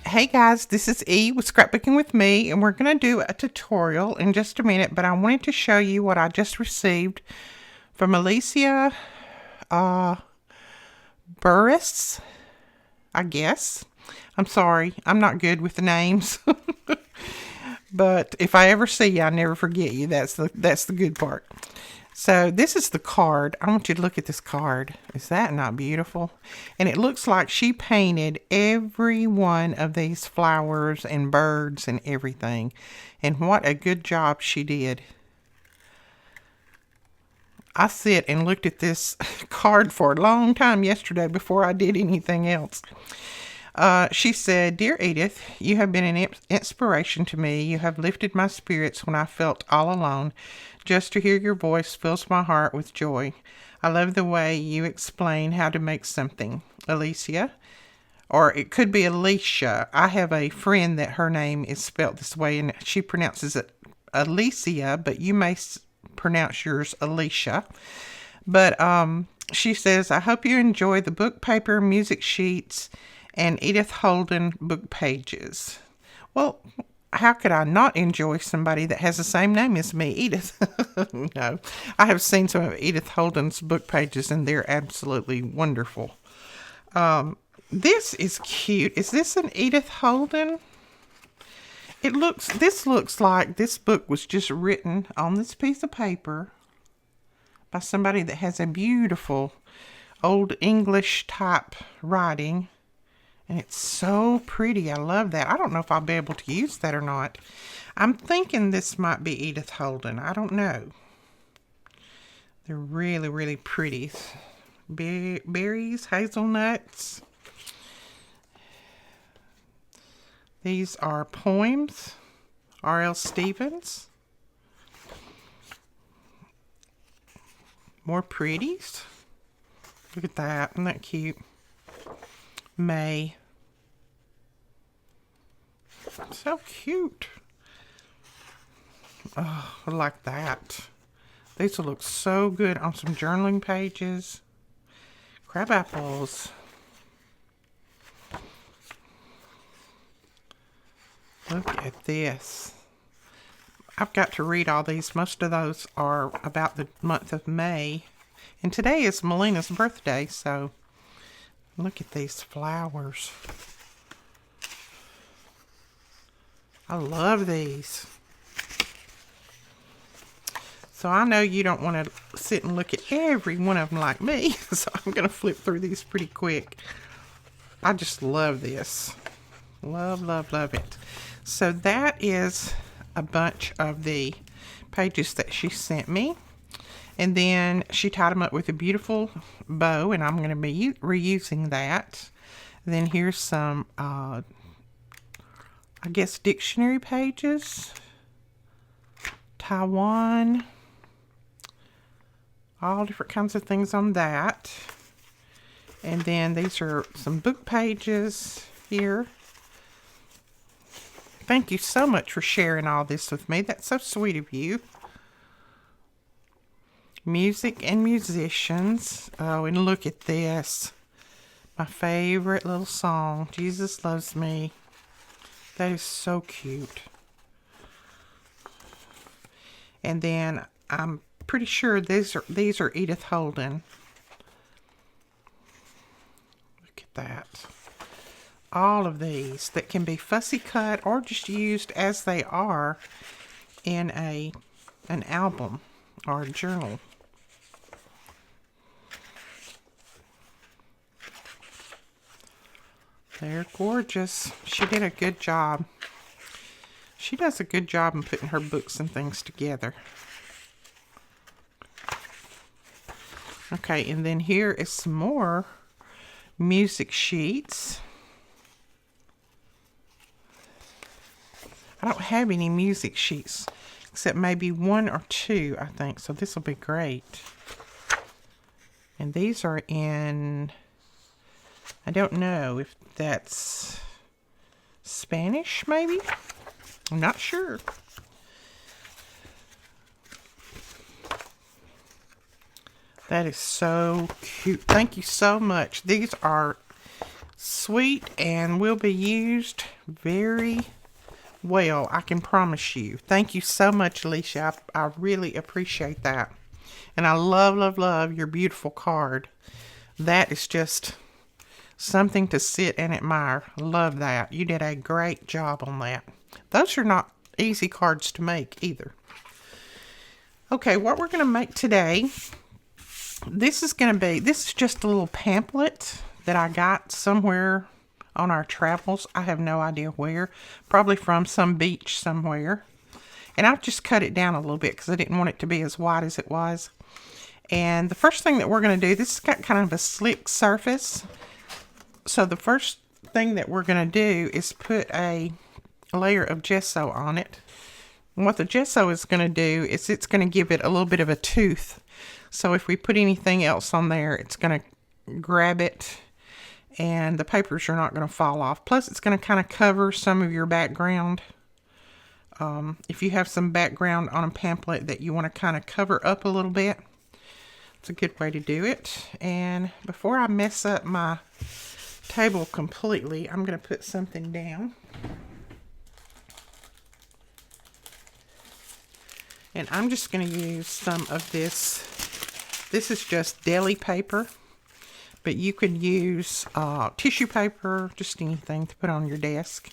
Hey guys, this is E with Scrapbooking with me, and we're going to do a tutorial in just a minute, but I wanted to show you what I just received from Alicia Burris, I guess. I'm sorry, I'm not good with the names, but if I ever see you, I never forget you. That's the good part. So this is the card. I want you to look at this card. Is that not beautiful? And it looks like she painted every one of these flowers and birds and everything. And what a good job she did. I sit and looked at this card for a long time yesterday before I did anything else. She said, "Dear Edith, you have been an inspiration to me. You have lifted my spirits when I felt all alone. Just to hear your voice fills my heart with joy. I love the way you explain how to make something. Alicia." Or it could be Alicia. I have a friend that her name is spelled this way, and she pronounces it Alicia, but you may pronounce yours Alicia. But she says, "I hope you enjoy the book paper, music sheets, and Edith Holden book pages." Well, how could I not enjoy somebody that has the same name as me, Edith? No, I have seen some of Edith Holden's book pages, and they're absolutely wonderful. This is cute. Is this an Edith Holden? This looks like this book was just written on this piece of paper by somebody that has a beautiful old English type writing. And it's so pretty. I love that. I don't know if I'll be able to use that or not. I'm thinking this might be Edith Holden. I don't know. They're really, really pretty. Berries, hazelnuts. These are poems. R.L. Stevens. More pretties. Look at that. Isn't that cute? May. So cute. Oh, I like that. These will look so good on some journaling pages. Crab apples. Look at this. I've got to read all these. Most of those are about the month of May. And today is Melina's birthday, so look at these flowers. I love these. So I know you don't want to sit and look at every one of them like me, so I'm going to flip through these pretty quick. I just love this. Love, love, love it. So that is a bunch of the pages that she sent me. And then she tied them up with a beautiful bow, and I'm going to be reusing that. And then here's some, I guess, dictionary pages. Taiwan. All different kinds of things on that. And then these are some book pages here. Thank you so much for sharing all this with me. That's so sweet of you. Music and musicians. Oh, and look at this. My favorite little song, Jesus Loves Me. That is so cute. And then I'm pretty sure these are Edith Holden. Look at that. All of these that can be fussy cut or just used as they are in an album or a journal. They're gorgeous. She did a good job. She does a good job in putting her books and things together. Okay, and then here is some more music sheets. I don't have any music sheets, except maybe one or two, I think. So this will be great. And these are in, I don't know if that's Spanish, maybe? I'm not sure. That is so cute. Thank you so much. These are sweet and will be used very well, I can promise you. Thank you so much, Alicia. I really appreciate that. And I love, love, love your beautiful card. That is just something to sit and admire. Love that. You did a great job on that. Those are not easy cards to make either. Okay, what we're going to make today, this is just a little pamphlet that I got somewhere on our travels. I have no idea where. Probably from some beach somewhere. And I've just cut it down a little bit because I didn't want it to be as wide as it was. And the first thing that we're going to do, this has got kind of a slick surface. So the first thing that we're going to do is put a layer of gesso on it. And what the gesso is going to do is it's going to give it a little bit of a tooth. So if we put anything else on there, it's going to grab it and the papers are not going to fall off. Plus, it's going to kind of cover some of your background. If you have some background on a pamphlet that you want to kind of cover up a little bit, it's a good way to do it. And before I mess up my table completely, I'm going to put something down. And I'm just going to use some of this. This is just deli paper. But you could use tissue paper, just anything to put on your desk.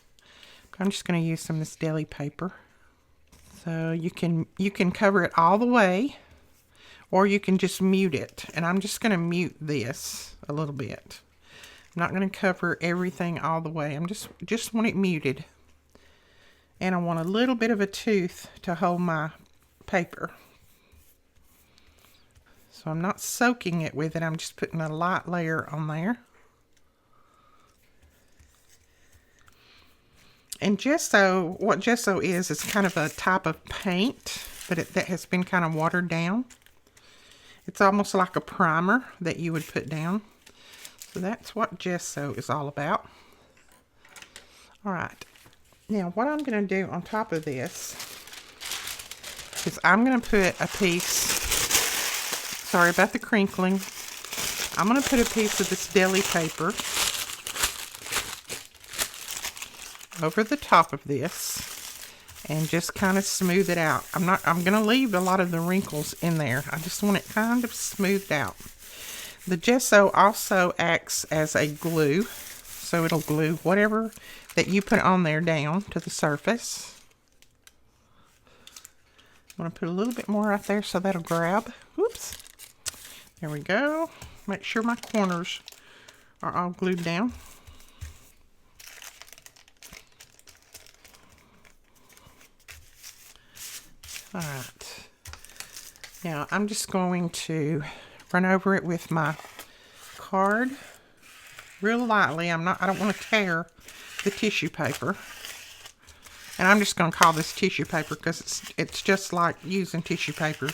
I'm just going to use some of this deli paper. So you can cover it all the way, or you can just mute it. And I'm just going to mute this a little bit. I'm not going to cover everything all the way. I'm just want it muted. And I want a little bit of a tooth to hold my paper. So I'm not soaking it with it. I'm just putting a light layer on there. And gesso, what gesso is kind of a type of paint, but that has been kind of watered down. It's almost like a primer that you would put down. So that's what gesso is all about. All right. Now what I'm going to do on top of this is I'm going to put a piece. Sorry about the crinkling. I'm going to put a piece of this deli paper over the top of this and just kind of smooth it out. I'm going to leave a lot of the wrinkles in there. I just want it kind of smoothed out. The gesso also acts as a glue, so it'll glue whatever that you put on there down to the surface. I'm going to put a little bit more right there so that'll grab. Whoops. There we go. Make sure my corners are all glued down. All right. Now I'm just going to run over it with my card real lightly. I don't want to tear the tissue paper. And I'm just going to call this tissue paper because it's just like using tissue paper.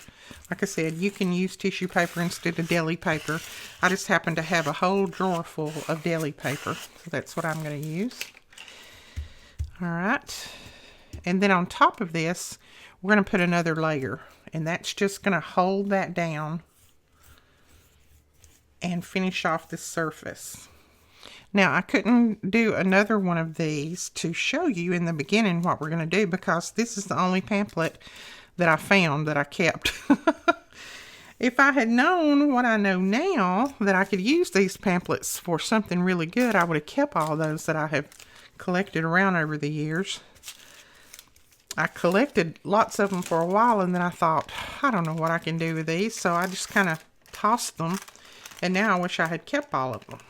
Like I said, you can use tissue paper instead of deli paper. I just happen to have a whole drawer full of deli paper. So that's what I'm going to use. All right. And then on top of this, we're going to put another layer. And that's just going to hold that down and finish off the surface. Now, I couldn't do another one of these to show you in the beginning what we're going to do because this is the only pamphlet that I found that I kept. If I had known what I know now, that I could use these pamphlets for something really good, I would have kept all those that I have collected around over the years. I collected lots of them for a while and then I thought, I don't know what I can do with these, so I just kind of tossed them, and now I wish I had kept all of them.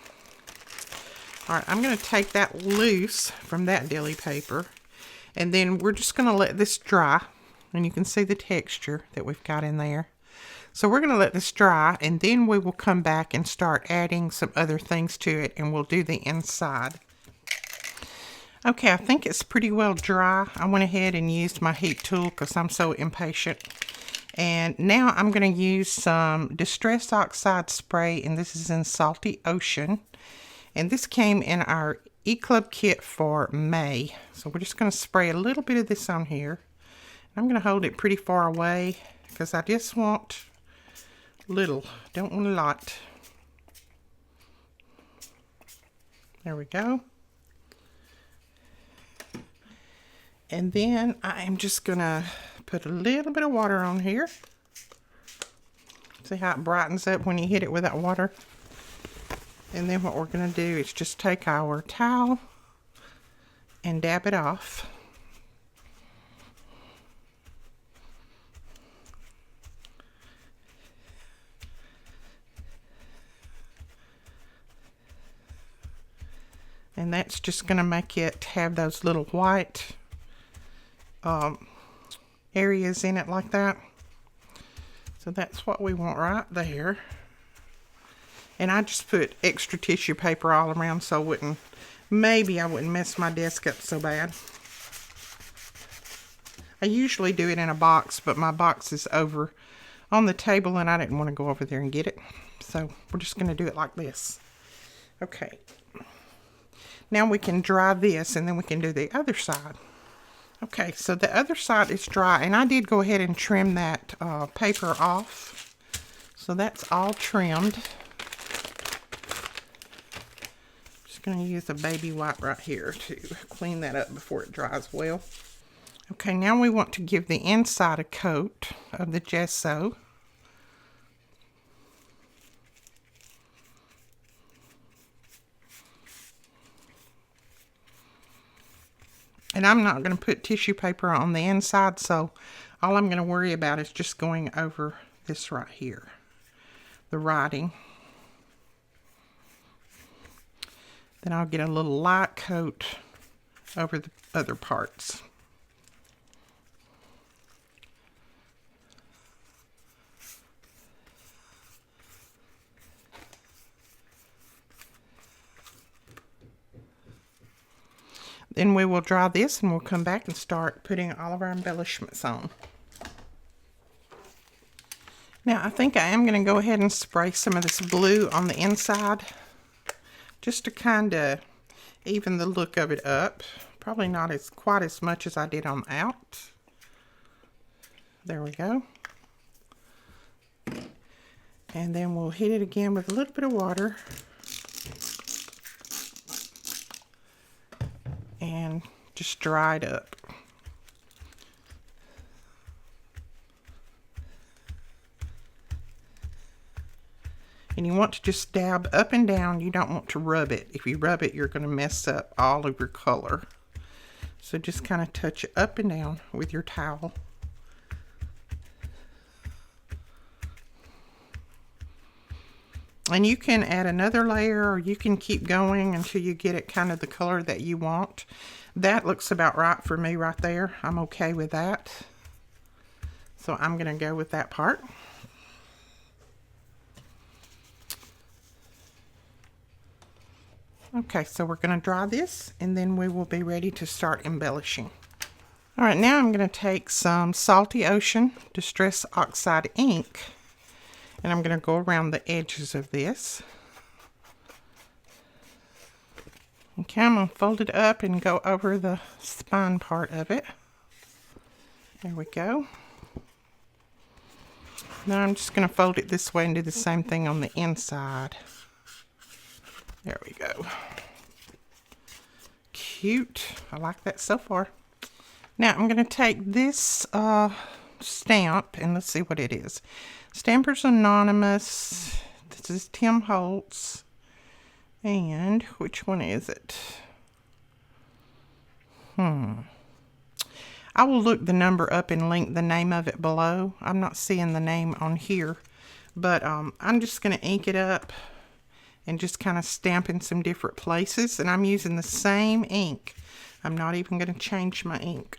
Alright, I'm going to take that loose from that deli paper, and then we're just going to let this dry, and you can see the texture that we've got in there. So we're going to let this dry, and then we will come back and start adding some other things to it, and we'll do the inside. Okay, I think it's pretty well dry. I went ahead and used my heat tool because I'm so impatient. And now I'm going to use some Distress Oxide spray, and this is in Salty Ocean. And this came in our E-Club kit for May. So we're just going to spray a little bit of this on here. I'm going to hold it pretty far away because I just want little, don't want a lot. There we go. And then I am just gonna put a little bit of water on here. See how it brightens up when you hit it with that water? And then what we're gonna do is just take our towel and dab it off. And that's just gonna make it have those little white areas in it like that. So that's what we want right there. And I just put extra tissue paper all around so maybe I wouldn't mess my desk up so bad. I usually do it in a box, but my box is over on the table and I didn't want to go over there and get it. So we're just going to do it like this. Okay. Now we can dry this and then we can do the other side. Okay, so the other side is dry, and I did go ahead and trim that paper off. So that's all trimmed. Just going to use a baby wipe right here to clean that up before it dries well. Okay, now we want to give the inside a coat of the gesso. And I'm not going to put tissue paper on the inside, so all I'm going to worry about is just going over this right here, the writing. Then I'll get a little light coat over the other parts. Then we will dry this and we'll come back and start putting all of our embellishments on. Now I think I am going to go ahead and spray some of this blue on the inside just to kind of even the look of it up. Probably not quite as much as I did on the out. There we go. And then we'll hit it again with a little bit of water. And just dry it up. And you want to just dab up and down. You don't want to rub it. If you rub it, you're going to mess up all of your color. So just kind of touch it up and down with your towel. And you can add another layer, or you can keep going until you get it kind of the color that you want. That looks about right for me right there. I'm okay with that. So I'm going to go with that part. Okay, so we're going to dry this and then we will be ready to start embellishing. All right, now I'm going to take some Salty Ocean Distress Oxide ink. And I'm going to go around the edges of this. Okay, I'm going to fold it up and go over the spine part of it. There we go. Now I'm just going to fold it this way and do the same thing on the inside. There we go. Cute. I like that so far. Now I'm going to take this stamp and let's see what it is. Stampers Anonymous. This is Tim Holtz. And which one is it? I will look the number up and link the name of it below. I'm not seeing the name on here. But I'm just going to ink it up and just kind of stamp in some different places. And I'm using the same ink. I'm not even going to change my ink.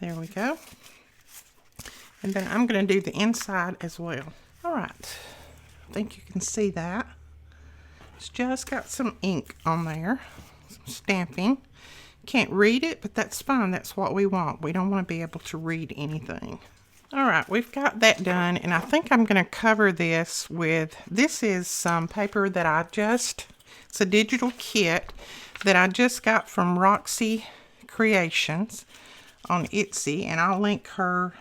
There we go. And then I'm going to do the inside as well. All right. I think you can see that. It's just got some ink on there, some stamping. Can't read it, but that's fine. That's what we want. We don't want to be able to read anything. All right, we've got that done, and I think I'm going to cover this with, this is some paper that it's a digital kit that I just got from Roxy Creations on Etsy, and I'll link her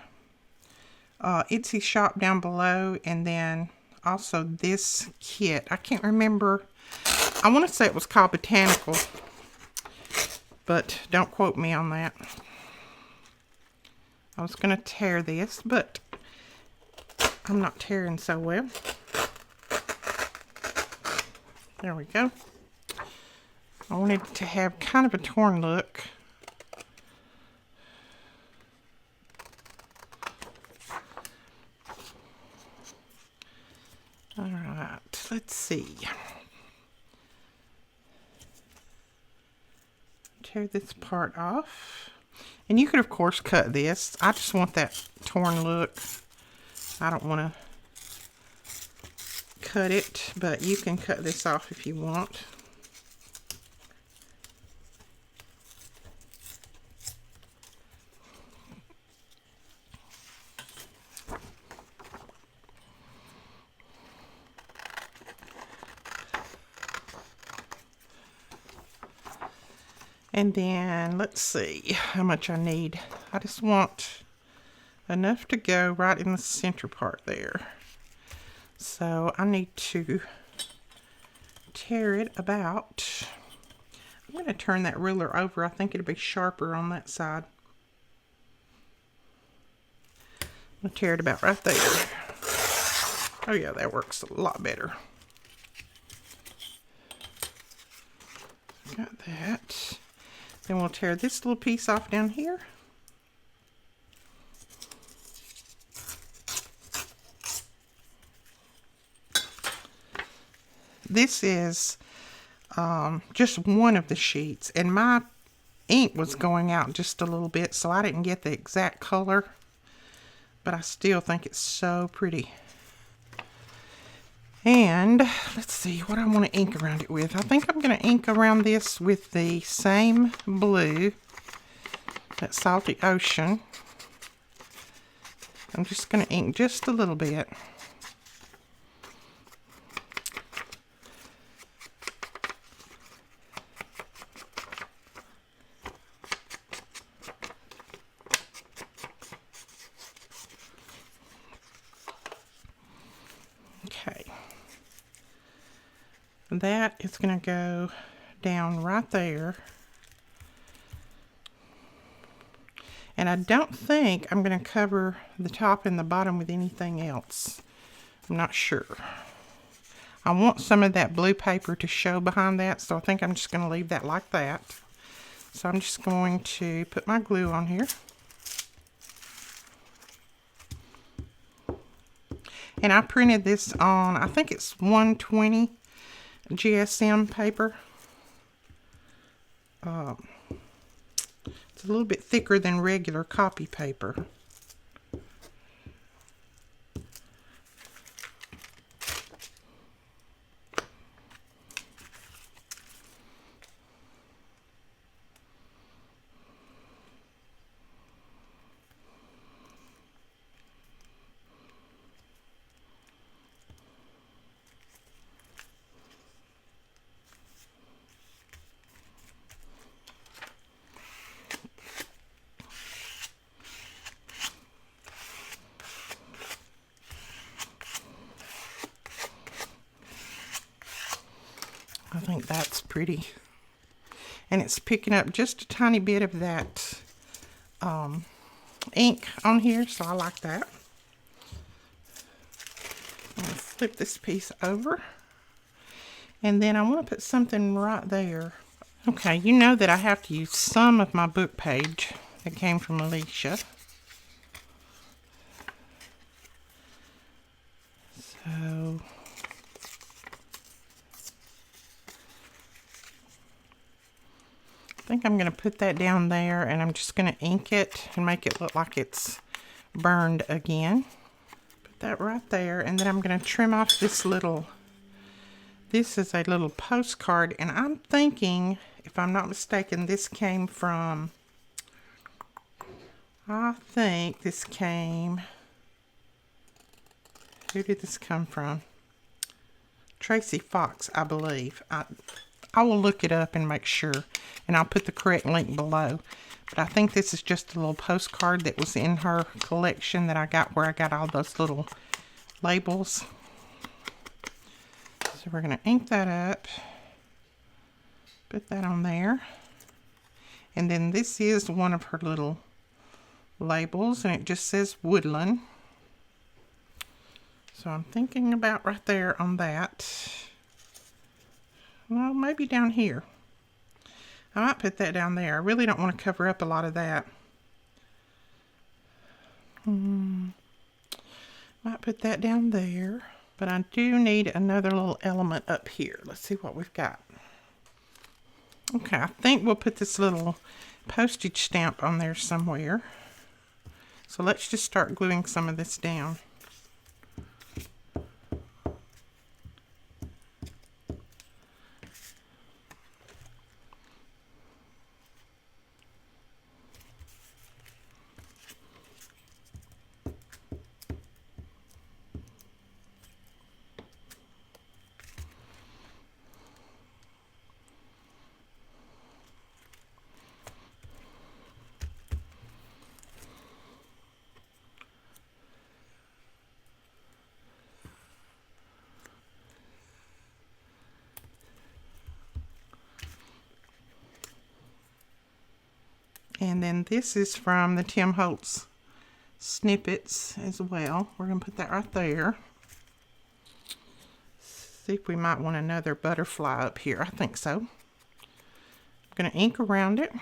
Etsy shop down below, and then also this kit. I can't remember. I want to say it was called Botanical, but don't quote me on that. I was going to tear this, but I'm not tearing so well. There we go. I wanted it to have kind of a torn look. All right, let's see. Tear this part off. And you could, of course, cut this. I just want that torn look. I don't want to cut it, but you can cut this off if you want. And then, let's see how much I need. I just want enough to go right in the center part there. So I need to tear it about. I'm going to turn that ruler over. I think it'll be sharper on that side. I'm going to tear it about right there. Oh yeah, that works a lot better. Got that. Then we'll tear this little piece off down here. This is just one of the sheets, and my ink was going out just a little bit, so I didn't get the exact color, but I still think it's so pretty. And let's see what I want to ink around it with. I think I'm going to ink around this with the same blue, that Salty Ocean. I'm just going to ink just a little bit. Okay. That is going to go down right there. And I don't think I'm going to cover the top and the bottom with anything else. I'm not sure. I want some of that blue paper to show behind that, so I think I'm just going to leave that like that. So I'm just going to put my glue on here. And I printed this on, I think it's 120 GSM paper. It's a little bit thicker than regular copy paper. I think that's pretty. And it's picking up just a tiny bit of that ink on here, so I like that. I'm going to flip this piece over. And then I want to put something right there. Okay, you know that I have to use some of my book page that came from Alicia. So I think I'm going to put that down there, and I'm just going to ink it and make it look like it's burned again. Put that right there, and then I'm going to trim off this little, this is a little postcard, and I'm thinking if if I'm not mistaken, this came from, I think this came, who did this come from? Tracy Fox, I believe. I will look it up and make sure, and I'll put the correct link below. But I think this is just a little postcard that was in her collection that I got, where I got all those little labels. So we're going to ink that up, put that on there. And then this is one of her little labels, and it just says Woodland. So I'm thinking about right there on that. Well, maybe down here. I might put that down there. I really don't want to cover up a lot of that. Might put that down there. But I do need another little element up here. Let's see what we've got. Okay, I think we'll put this little postage stamp on there somewhere. So let's just start gluing some of this down. And then this is from the Tim Holtz snippets as well. We're going to put that right there. See if we might want another butterfly up here. I think so. I'm going to ink around it.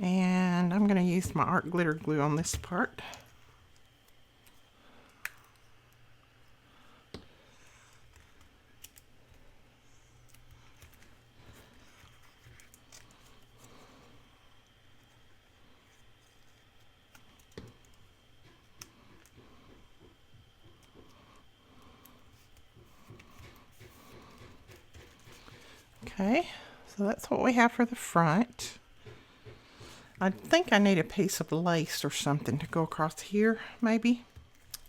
And I'm going to use my art glitter glue on this part. Okay, so that's what we have for the front. I think I need a piece of lace or something to go across here, maybe.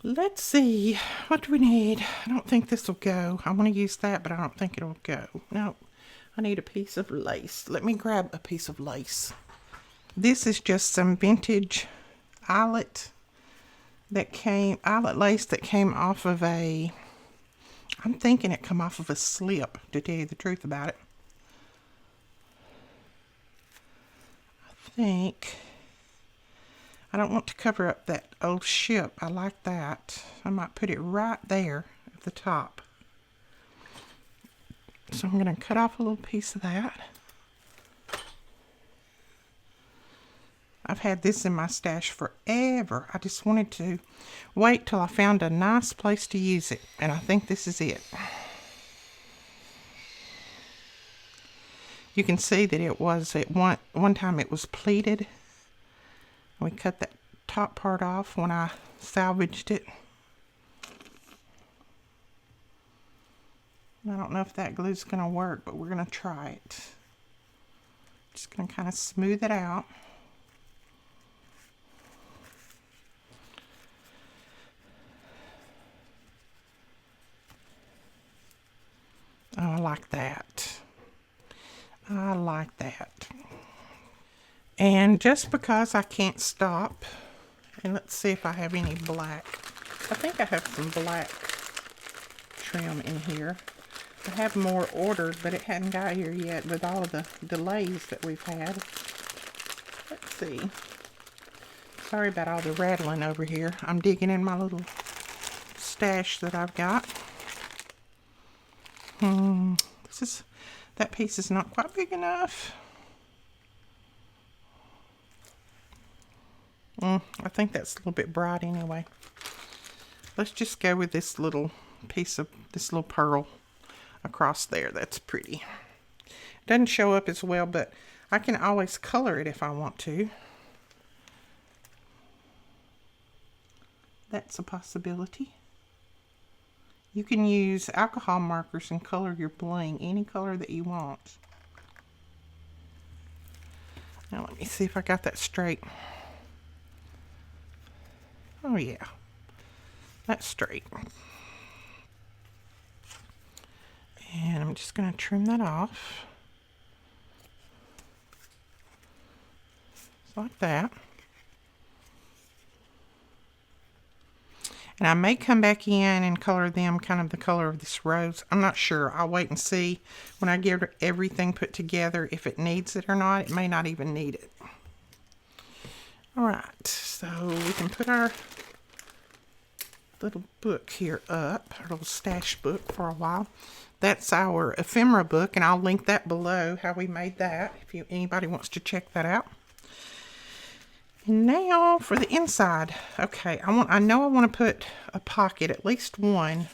Let's see, what do we need? I don't think this will go. I want to use that, but I don't think it'll go. No, I need a piece of lace. Let me grab a piece of lace. This is just some vintage eyelet lace that came off of I'm thinking it come off of a slip, to tell you the truth about it. I don't want to cover up that old ship. I like that. I might put it right there at the top. So I'm going to cut off a little piece of that. I've had this in my stash forever. I just wanted to wait till I found a nice place to use it, and I think this is it. You can see that it was at one time it was pleated. We cut that top part off when I salvaged it. I don't know if that glue's going to work, but we're going to try it. Just going to kind of smooth it out. Oh, I like that. I like that. And just because I can't stop, and let's see if I have any black. I think I have some black trim in here. I have more ordered, but it hadn't got here yet with all of the delays that we've had. Let's see. Sorry about all the rattling over here. I'm digging in my little stash that I've got. That piece is not quite big enough. I think that's a little bit bright anyway. Let's just go with this little piece of this little pearl across there. That's pretty. It doesn't show up as well, but I can always color it if I want to. That's a possibility. You can use alcohol markers and color your bling any color that you want. Now let me see if I got that straight. Oh yeah, that's straight. And I'm just going to trim that off. Just like that. And I may come back in and color them kind of the color of this rose. I'm not sure. I'll wait and see when I get everything put together if it needs it or not. It may not even need it. Alright, so we can put our little book here up, our little stash book for a while. That's our ephemera book, and I'll link that below, how we made that, if anybody wants to check that out. And now for the inside. Okay, I know I want to put a pocket, at least one.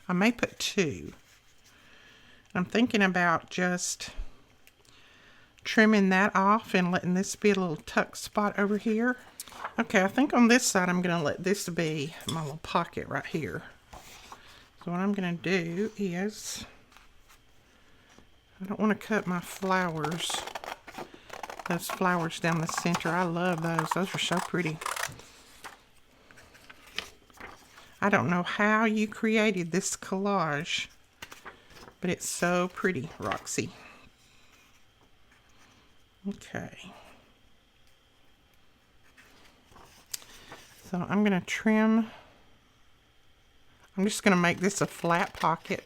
I may put two. I'm thinking about just trimming that off and letting this be a little tuck spot over here. Okay, I think on this side I'm going to let this be my little pocket right here. So what I'm going to do is, I don't want to cut my flowers. Those flowers down the center. I love those. Those are so pretty. I don't know how you created this collage, but it's so pretty, Roxy. Okay. So I'm going to trim. I'm just going to make this a flat pocket.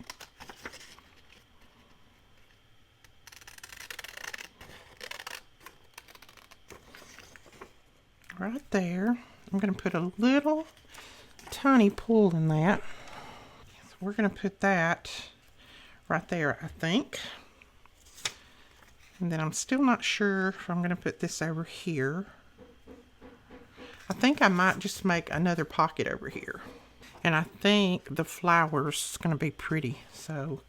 Right there. I'm going to put a little tiny pull in that. So we're going to put that right there, I think. And then I'm still not sure if I'm going to put this over here. I think I might just make another pocket over here. And I think the flowers is going to be pretty. So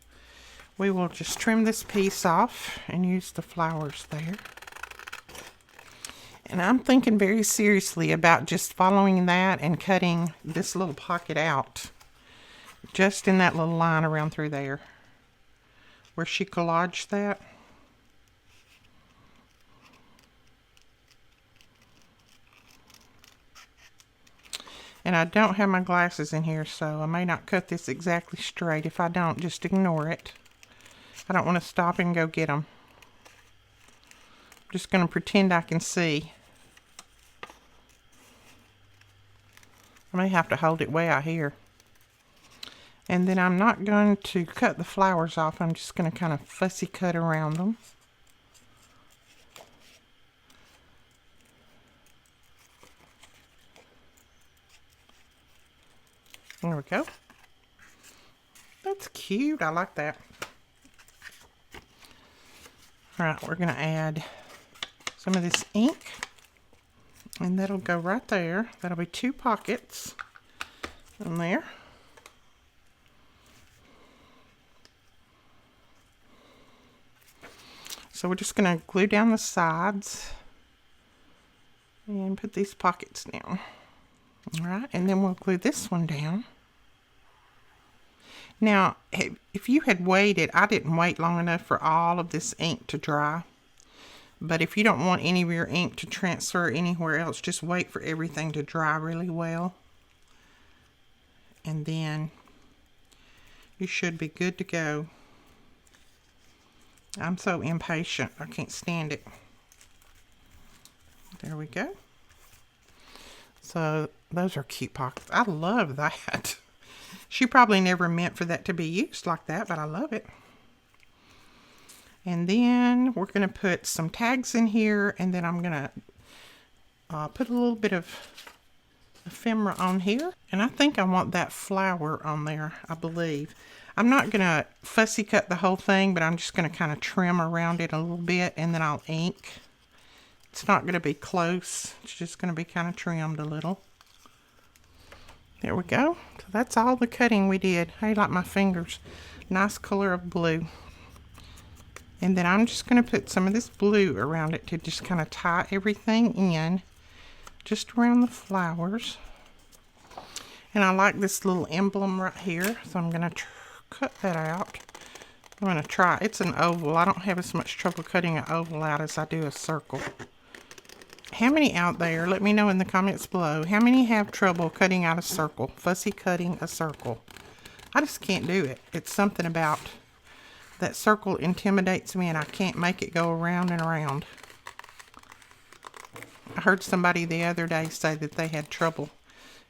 we will just trim this piece off and use the flowers there. And I'm thinking very seriously about just following that and cutting this little pocket out. Just in that little line around through there. Where she collaged that. And I don't have my glasses in here, so I may not cut this exactly straight. If I don't, just ignore it. I don't want to stop and go get them. I'm just going to pretend I can see. I may have to hold it way out here. And then I'm not going to cut the flowers off. I'm just going to kind of fussy cut around them. There we go. That's cute. I like that. Alright, we're going to add some of this ink. And that'll go right there. That'll be two pockets in there. So we're just going to glue down the sides and put these pockets down. Alright, and then we'll glue this one down. Now, if you had waited, I didn't wait long enough for all of this ink to dry. But if you don't want any of your ink to transfer anywhere else, just wait for everything to dry really well. And then you should be good to go. I'm so impatient. I can't stand it. There we go. So those are cute pockets. I love that. She probably never meant for that to be used like that, but I love it. And then we're going to put some tags in here, and then I'm going to put a little bit of ephemera on here. And I think I want that flower on there, I believe. I'm not going to fussy cut the whole thing, but I'm just going to kind of trim around it a little bit, and then I'll ink. It's not going to be close. It's just going to be kind of trimmed a little. There we go. So that's all the cutting we did. Hey, like my fingers. Nice color of blue. And then I'm just going to put some of this blue around it to just kind of tie everything in. Just around the flowers. And I like this little emblem right here, so I'm going to cut that out. I'm going to try. It's an oval. I don't have as much trouble cutting an oval out as I do a circle. How many out there, let me know in the comments below, how many have trouble cutting out a circle, fussy cutting a circle? I just can't do it. It's something about that circle intimidates me and I can't make it go around and around. I heard somebody the other day say that they had trouble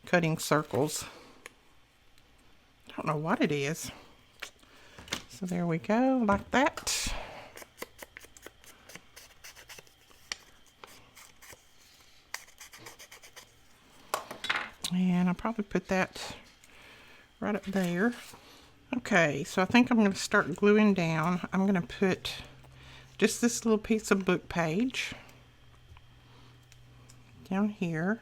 cutting circles. I don't know what it is. So there we go, like that. And I'll probably put that right up there. Okay, so I think I'm going to start gluing down. I'm going to put just this little piece of book page down here.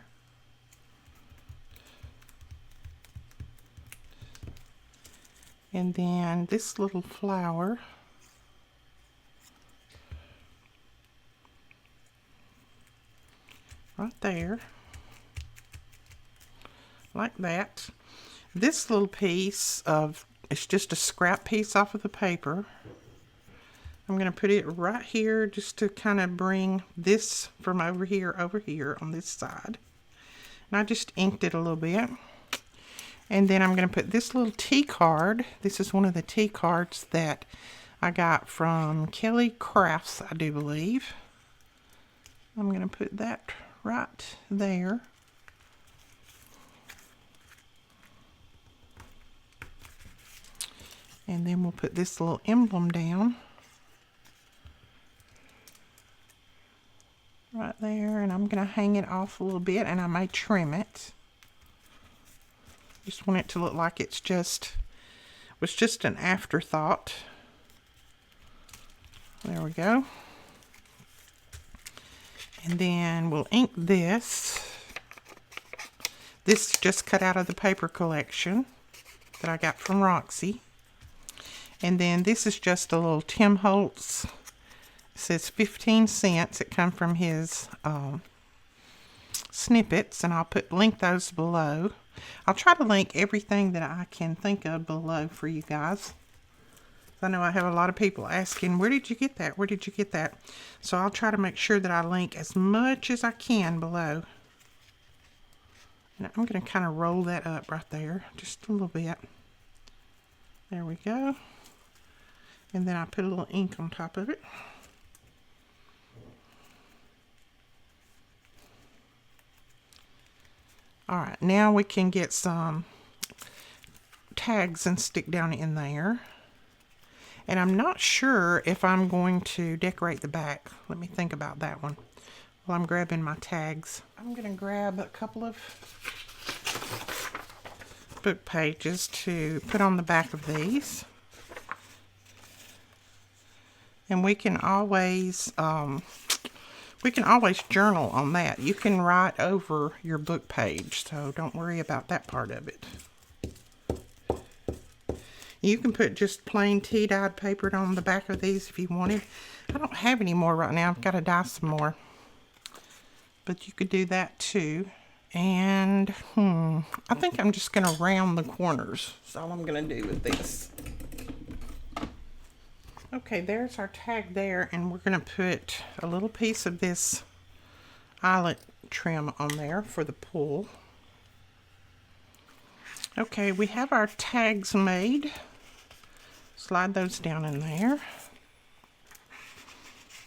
And then this little flower. Right there. Like that. This little piece of, it's just a scrap piece off of the paper. I'm going to put it right here just to kind of bring this from over here on this side. And I just inked it a little bit. And then I'm going to put this little tea card. This is one of the tea cards that I got from Kelly Crafts, I do believe. I'm going to put that right there. And then we'll put this little emblem down. Right there. And I'm going to hang it off a little bit and I may trim it. Just want it to look like it's was just an afterthought. There we go. And then we'll ink this. This is just cut out of the paper collection that I got from Roxy. And then this is just a little Tim Holtz. It says 15 cents. It comes from his snippets, and I'll link those below. I'll try to link everything that I can think of below for you guys. I know I have a lot of people asking, where did you get that? Where did you get that? So I'll try to make sure that I link as much as I can below. And I'm going to kind of roll that up right there, just a little bit. There we go. And then I put a little ink on top of it. Alright, now we can get some tags and stick down in there. And I'm not sure if I'm going to decorate the back. Let me think about that one while I'm grabbing my tags. I'm going to grab a couple of book pages to put on the back of these. And we can always journal on that. You can write over your book page, so don't worry about that part of it. You can put just plain tea-dyed paper on the back of these if you wanted. I don't have any more right now. I've got to dye some more. But you could do that too. And, I think I'm just going to round the corners. That's all I'm going to do with this. Okay, there's our tag there, and we're going to put a little piece of this eyelet trim on there for the pull. Okay, we have our tags made. Slide those down in there.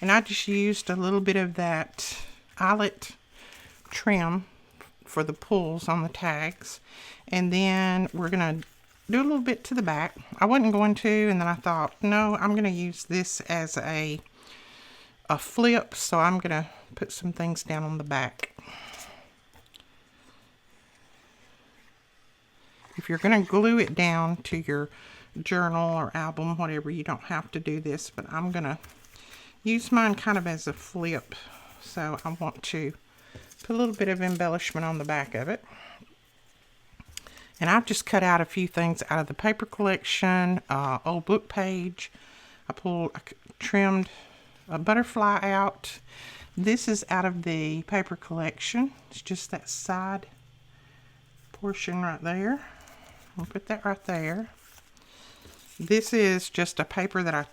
And I just used a little bit of that eyelet trim for the pulls on the tags. And then we're going to do a little bit to the back. I wasn't going to, and then I thought, no, I'm going to use this as a flip, so I'm going to put some things down on the back. If you're going to glue it down to your journal or album, whatever, you don't have to do this, but I'm going to use mine kind of as a flip. So I want to put a little bit of embellishment on the back of it. And I've just cut out a few things out of the paper collection, old book page. I trimmed a butterfly out. This is out of the paper collection. It's just that side portion right there. I'll put that right there. This is just a paper that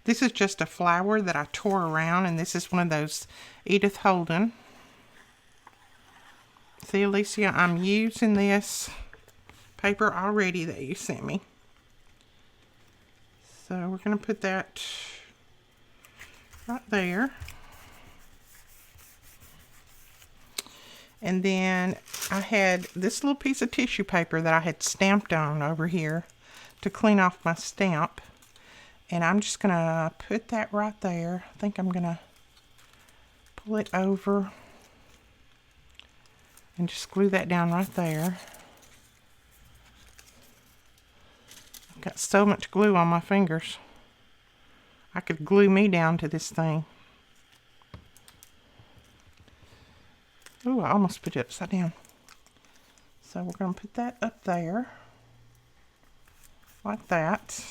This is just a flower that I tore around, and this is one of those Edith Holden. See, Alicia, I'm using this paper already that you sent me. So we're going to put that right there. And then I had this little piece of tissue paper that I had stamped on over here to clean off my stamp. And I'm just going to put that right there. I think I'm going to pull it over and just glue that down right there. I've got so much glue on my fingers. I could glue me down to this thing. Ooh, I almost put it upside down. So we're going to put that up there. Like that.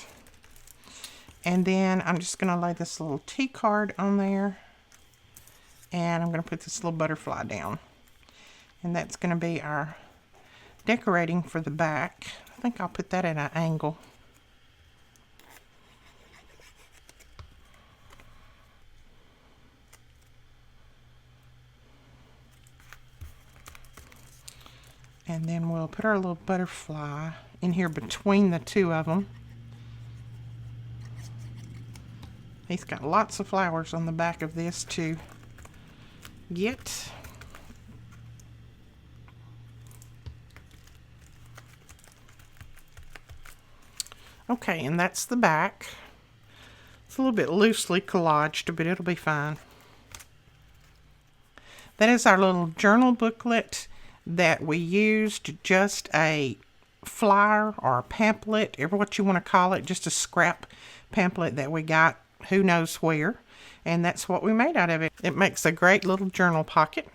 And then I'm just going to lay this little T card on there. And I'm going to put this little butterfly down. And that's going to be our decorating for the back. I think I'll put that at an angle. And then we'll put our little butterfly in here between the two of them. He's got lots of flowers on the back of this to get. Okay, and that's the back. It's a little bit loosely collaged, but it'll be fine. That is our little journal booklet that we used, just a flyer or a pamphlet, ever what you want to call it, just a scrap pamphlet that we got who knows where, and that's what we made out of it. It makes a great little journal pocket.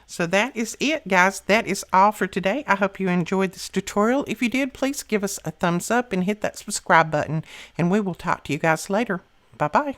So that is it, guys. That is all for today. I hope you enjoyed this tutorial. If you did, please give us a thumbs up and hit that subscribe button, and we will talk to you guys later. Bye-bye.